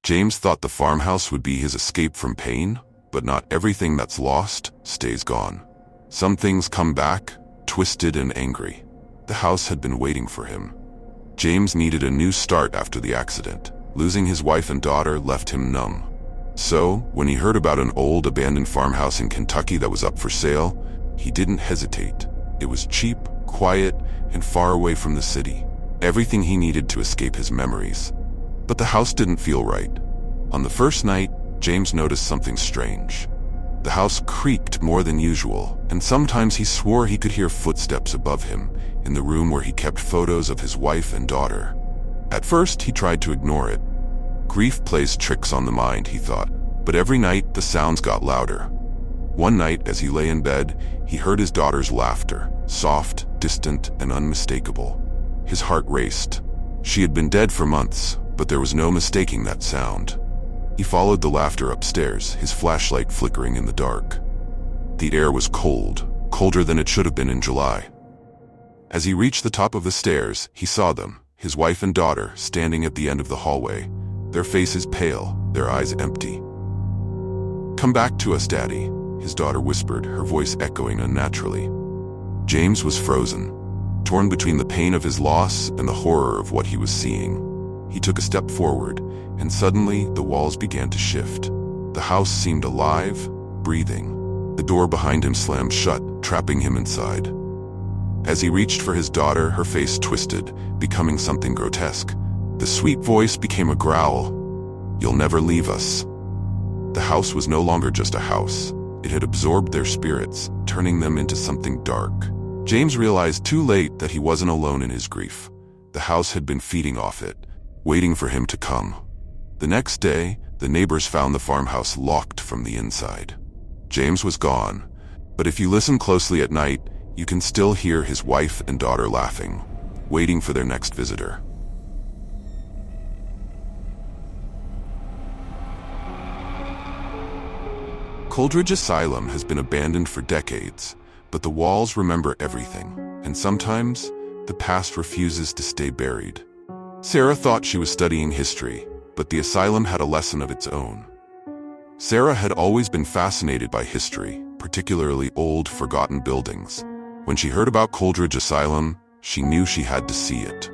James thought the farmhouse would be his escape from pain, but not everything that's lost stays gone. Some things come back, twisted and angry. The house had been waiting for him. James needed a new start after the accident. Losing his wife and daughter left him numb. So, when he heard about an old abandoned farmhouse in Kentucky that was up for sale, he didn't hesitate. It was cheap, quiet, and far away from the city. Everything he needed to escape his memories. But the house didn't feel right. On the first night, James noticed something strange. The house creaked more than usual, and sometimes he swore he could hear footsteps above him in the room where he kept photos of his wife and daughter. At first, he tried to ignore it. Grief plays tricks on the mind, he thought, but every night the sounds got louder. One night, as he lay in bed, he heard his daughter's laughter, soft, distant, and unmistakable. His heart raced. She had been dead for months, but there was no mistaking that sound. He followed the laughter upstairs, his flashlight flickering in the dark. The air was cold, colder than it should have been in July. As he reached the top of the stairs, he saw them, his wife and daughter, standing at the end of the hallway, their faces pale, their eyes empty. "Come back to us, Daddy," his daughter whispered, her voice echoing unnaturally. James was frozen, torn between the pain of his loss and the horror of what he was seeing. He took a step forward, and suddenly the walls began to shift. The house seemed alive, breathing. The door behind him slammed shut, trapping him inside. As he reached for his daughter, her face twisted, becoming something grotesque. The sweet voice became a growl. "You'll never leave us." The house was no longer just a house. It had absorbed their spirits, turning them into something dark. James realized too late that he wasn't alone in his grief. The house had been feeding off it, waiting for him to come. The next day, the neighbors found the farmhouse locked from the inside. James was gone, but if you listen closely at night, you can still hear his wife and daughter laughing, waiting for their next visitor. Coleridge Asylum has been abandoned for decades, but the walls remember everything, and sometimes the past refuses to stay buried. Sarah thought she was studying history, but the asylum had a lesson of its own. Sarah had always been fascinated by history, particularly old, forgotten buildings. When she heard about Coleridge Asylum, she knew she had to see it.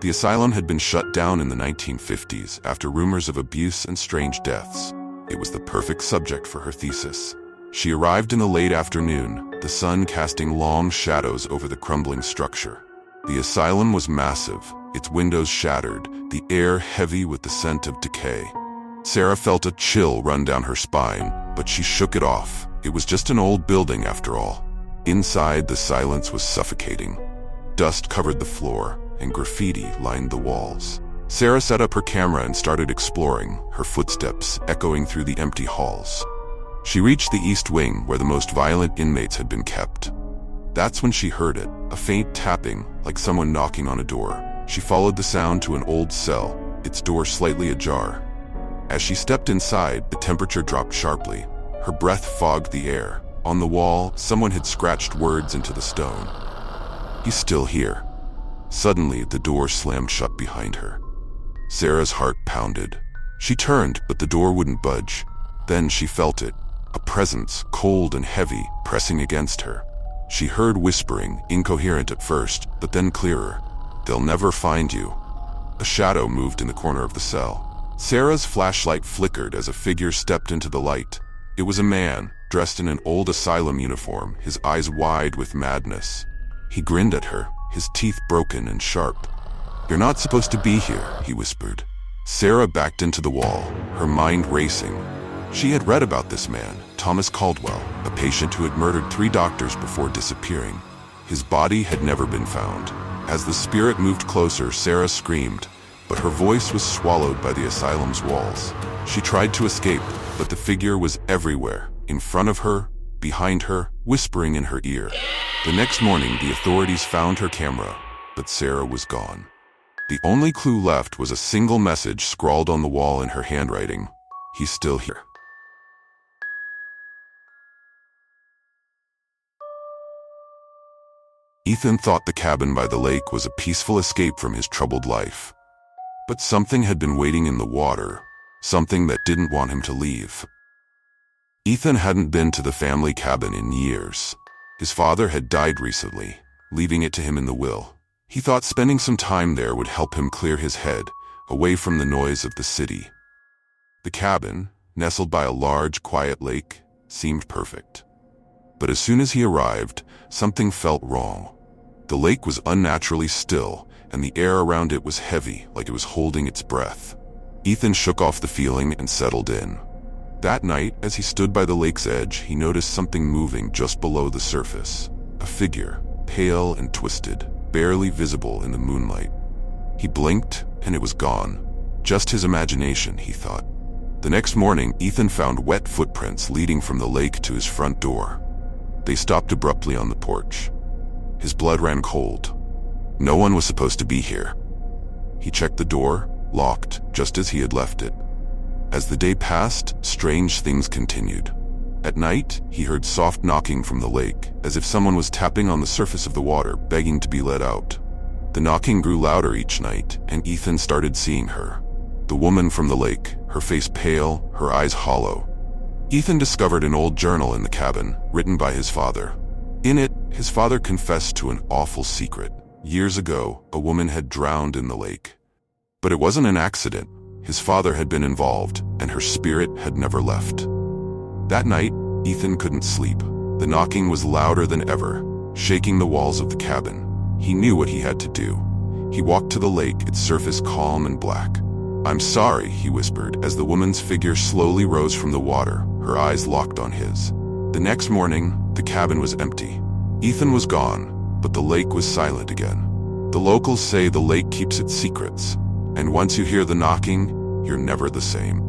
The asylum had been shut down in the 1950s after rumors of abuse and strange deaths. It was the perfect subject for her thesis. She arrived in the late afternoon, the sun casting long shadows over the crumbling structure. The asylum was massive, its windows shattered, the air heavy with the scent of decay. Sarah felt a chill run down her spine, but she shook it off. It was just an old building after all. Inside, the silence was suffocating. Dust covered the floor, and graffiti lined the walls. Sarah set up her camera and started exploring, her footsteps echoing through the empty halls. She reached the east wing where the most violent inmates had been kept. That's when she heard it, a faint tapping, like someone knocking on a door. She followed the sound to an old cell, its door slightly ajar. As she stepped inside, the temperature dropped sharply. Her breath fogged the air. On the wall, someone had scratched words into the stone. "He's still here." Suddenly, the door slammed shut behind her. Sarah's heart pounded. She turned, but the door wouldn't budge. Then she felt it, a presence, cold and heavy, pressing against her. She heard whispering, incoherent at first, but then clearer. "They'll never find you." A shadow moved in the corner of the cell. Sarah's flashlight flickered as a figure stepped into the light. It was a man, dressed in an old asylum uniform, his eyes wide with madness. He grinned at her, his teeth broken and sharp. "You're not supposed to be here," he whispered. Sarah backed into the wall, her mind racing. She had read about this man, Thomas Caldwell, a patient who had murdered 3 doctors before disappearing. His body had never been found. As the spirit moved closer, Sarah screamed, but her voice was swallowed by the asylum's walls. She tried to escape, but the figure was everywhere, in front of her, behind her, whispering in her ear. The next morning, the authorities found her camera, but Sarah was gone. The only clue left was a single message scrawled on the wall in her handwriting. "He's still here." Ethan thought the cabin by the lake was a peaceful escape from his troubled life. But something had been waiting in the water, something that didn't want him to leave. Ethan hadn't been to the family cabin in years. His father had died recently, leaving it to him in the will. He thought spending some time there would help him clear his head, away from the noise of the city. The cabin, nestled by a large, quiet lake, seemed perfect. But as soon as he arrived, something felt wrong. The lake was unnaturally still, and the air around it was heavy, like it was holding its breath. Ethan shook off the feeling and settled in. That night, as he stood by the lake's edge, he noticed something moving just below the surface. A figure, pale and twisted, barely visible in the moonlight. He blinked, and it was gone. Just his imagination, he thought. The next morning, Ethan found wet footprints leading from the lake to his front door. They stopped abruptly on the porch. His blood ran cold. No one was supposed to be here. He checked the door, locked, just as he had left it. As the day passed, strange things continued. At night, he heard soft knocking from the lake, as if someone was tapping on the surface of the water, begging to be let out. The knocking grew louder each night, and Ethan started seeing her. The woman from the lake, her face pale, her eyes hollow. Ethan discovered an old journal in the cabin, written by his father. In it, his father confessed to an awful secret. Years ago, a woman had drowned in the lake. But it wasn't an accident. His father had been involved, and her spirit had never left. That night, Ethan couldn't sleep. The knocking was louder than ever, shaking the walls of the cabin. He knew what he had to do. He walked to the lake, its surface calm and black. "I'm sorry," he whispered, as the woman's figure slowly rose from the water, her eyes locked on his. The next morning, the cabin was empty. Ethan was gone, but the lake was silent again. The locals say the lake keeps its secrets, and once you hear the knocking, you're never the same.